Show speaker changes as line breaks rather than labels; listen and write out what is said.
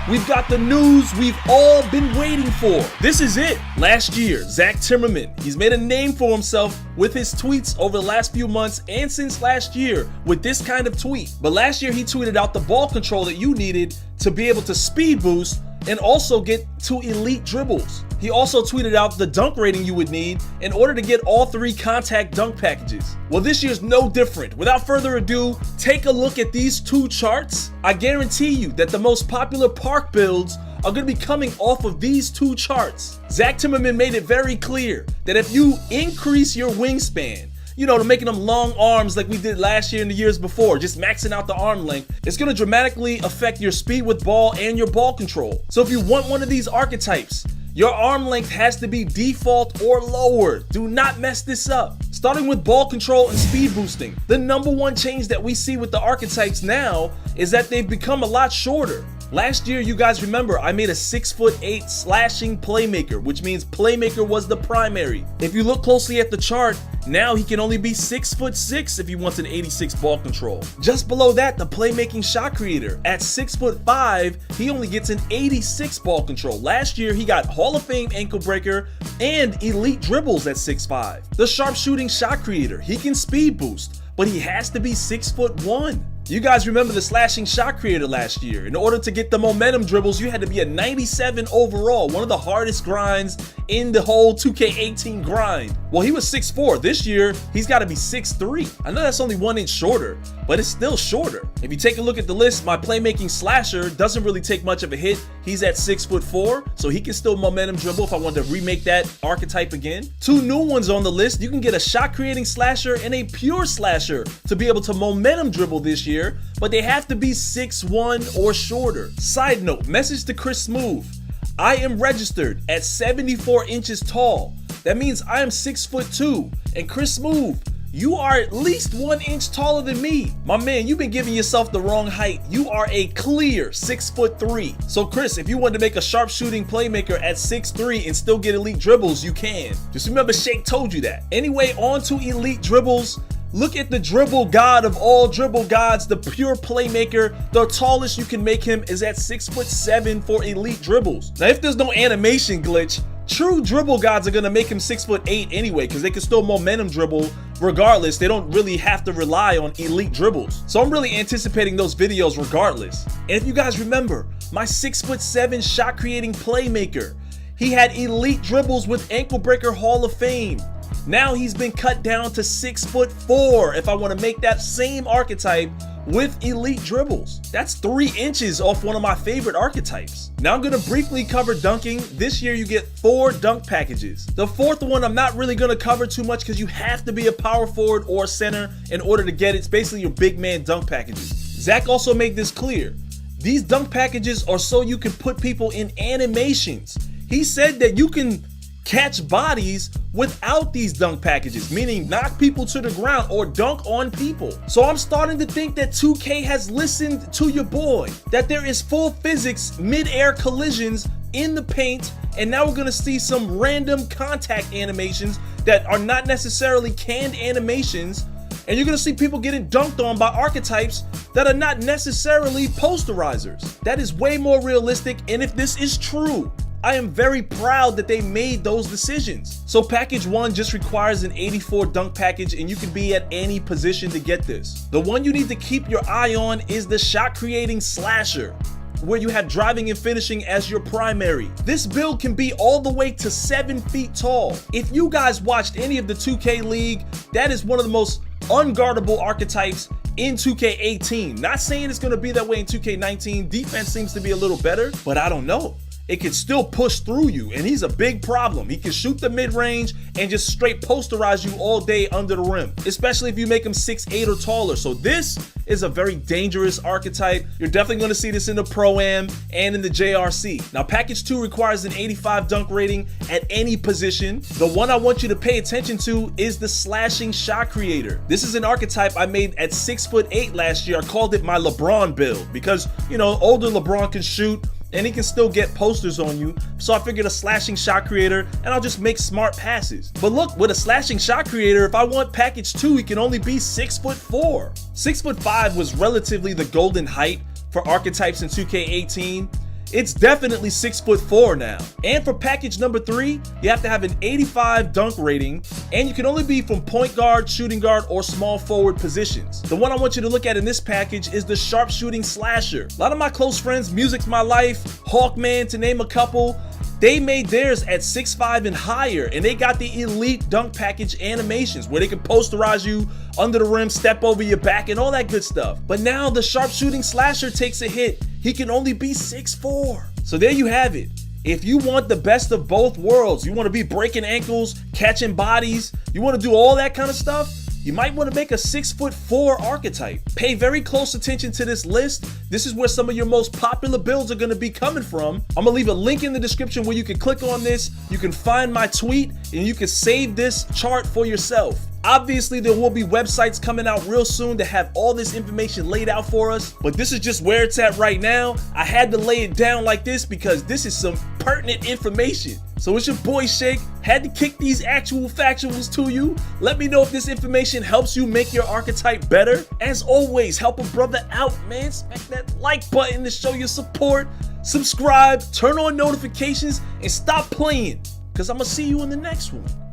we've got the news we've all been waiting for. This is it. Last year, Zach Timmerman, he's made a name for himself with his tweets over the last few months and since last year with this kind of tweet. But last year he tweeted out the ball control that you needed to be able to speed boost and also get to elite dribbles. He also tweeted out the dunk rating you would need in order to get all 3 contact dunk packages. Well, this year's no different. Without further ado, take a look at these 2 charts. I guarantee you that the most popular park builds are going to be coming off of these 2 charts. Zach Timmerman made it very clear that if you increase your wingspan, to making them long arms like we did last year and the years before, just maxing out the arm length, it's going to dramatically affect your speed with ball and your ball control. So if you want one of these archetypes, your arm length has to be default or lower. Do not mess this up. Starting with ball control and speed boosting, the #1 change that we see with the archetypes now is that they've become a lot shorter. Last year, you guys remember, I made a 6'8" slashing playmaker, which means playmaker was the primary. If you look closely at the chart, now he can only be 6'6" if he wants an 86 ball control. Just below that, the playmaking shot creator. At 6'5", he only gets an 86 ball control. Last year, he got Hall of Fame ankle breaker and elite dribbles at 6'5". The sharpshooting shot creator, he can speed boost, but he has to be 6'1". You guys remember the slashing shot creator last year. In order to get the momentum dribbles, you had to be a 97 overall, one of the hardest grinds in the whole 2K18 grind. Well, he was 6'4". This year, he's got to be 6'3". I know that's only 1 inch shorter, but it's still shorter. If you take a look at the list, my playmaking slasher doesn't really take much of a hit. He's at 6'4", so he can still momentum dribble if I wanted to remake that archetype again. 2 new ones on the list. You can get a shot creating slasher and a pure slasher to be able to momentum dribble this year, but they have to be 6'1" or shorter. Side note, message to Chris Smooth. I am registered at 74 inches tall. That means I am 6'2", and Chris Smooth, you are at least 1 inch taller than me. My man, you've been giving yourself the wrong height. You are a clear 6'3". So Chris, if you wanted to make a sharpshooting playmaker at 6'3" and still get elite dribbles, you can. Just remember Shake told you that. Anyway, on to elite dribbles. Look at the dribble god of all dribble gods, the pure playmaker. The tallest you can make him is at 6'7" for elite dribbles. Now, if there's no animation glitch, true dribble gods are gonna make him 6'8" anyway, because they can still momentum dribble regardless. They don't really have to rely on elite dribbles. So I'm really anticipating those videos regardless. And if you guys remember, my 6'7" shot creating playmaker, he had elite dribbles with ankle breaker Hall of Fame. Now he's been cut down to 6'4" if I want to make that same archetype with elite dribbles. That's 3 inches off one of my favorite archetypes. Now I'm going to briefly cover dunking. This year you get 4 dunk packages. The 4th one I'm not really going to cover too much because you have to be a power forward or center in order to get it. It's basically your big man dunk packages. Zach also made this clear. These dunk packages are so you can put people in animations. He said that you can catch bodies without these dunk packages, meaning knock people to the ground or dunk on people. So I'm starting to think that 2K has listened to your boy, that there is full physics mid-air collisions in the paint, and now we're gonna see some random contact animations that are not necessarily canned animations, and you're gonna see people getting dunked on by archetypes that are not necessarily posterizers. That is way more realistic, and if this is true, I am very proud that they made those decisions. So package 1 just requires an 84 dunk package, and you can be at any position to get this. The one you need to keep your eye on is the shot creating slasher, where you have driving and finishing as your primary. This build can be all the way to 7 feet tall. If you guys watched any of the 2K League, that is one of the most unguardable archetypes in 2K18. Not saying it's gonna be that way in 2K19. Defense seems to be a little better, but I don't know. It can still push through you, and he's a big problem. He can shoot the mid-range and just straight posterize you all day under the rim, especially if you make him 6'8" or taller. So this is a very dangerous archetype. You're definitely going to see this in the Pro-Am and in the JRC. Now, package 2 requires an 85 dunk rating at any position. The one I want you to pay attention to is the slashing shot creator. This is an archetype I made at 6'8" last year. I called it my LeBron build because, older LeBron can shoot and he can still get posters on you. So I figured a slashing shot creator, and I'll just make smart passes. But look, with a slashing shot creator, if I want package 2, he can only be 6'4". 6'5" was relatively the golden height for archetypes in 2K18. it's definitely 6'4" now. And for package number 3, you have to have an 85 dunk rating, and you can only be from point guard, shooting guard, or small forward positions. The one I want you to look at in this package is the sharpshooting slasher. A lot of my close friends, Music's My Life, Hawkman, to name a couple, they made theirs at 6'5" and higher, and they got the elite dunk package animations where they can posterize you under the rim, step over your back, and all that good stuff. But now the sharpshooting slasher takes a hit. He can only be 6'4". So there you have it. If you want the best of both worlds, you want to be breaking ankles, catching bodies, you want to do all that kind of stuff, you might want to make a 6'4" archetype. Pay very close attention to this list. This is where some of your most popular builds are going to be coming from. I'm going to leave a link in the description where you can click on this. You can find my tweet and you can save this chart for yourself. Obviously, there will be websites coming out real soon to have all this information laid out for us, but this is just where it's at right now. I had to lay it down like this because this is some pertinent information. So it's your boy Shake, had to kick these actual factuals to you. Let me know if this information helps you make your archetype better. As always, help a brother out, man. Smack that like button to show your support. Subscribe, turn on notifications, and stop playing, because I'm going to see you in the next one.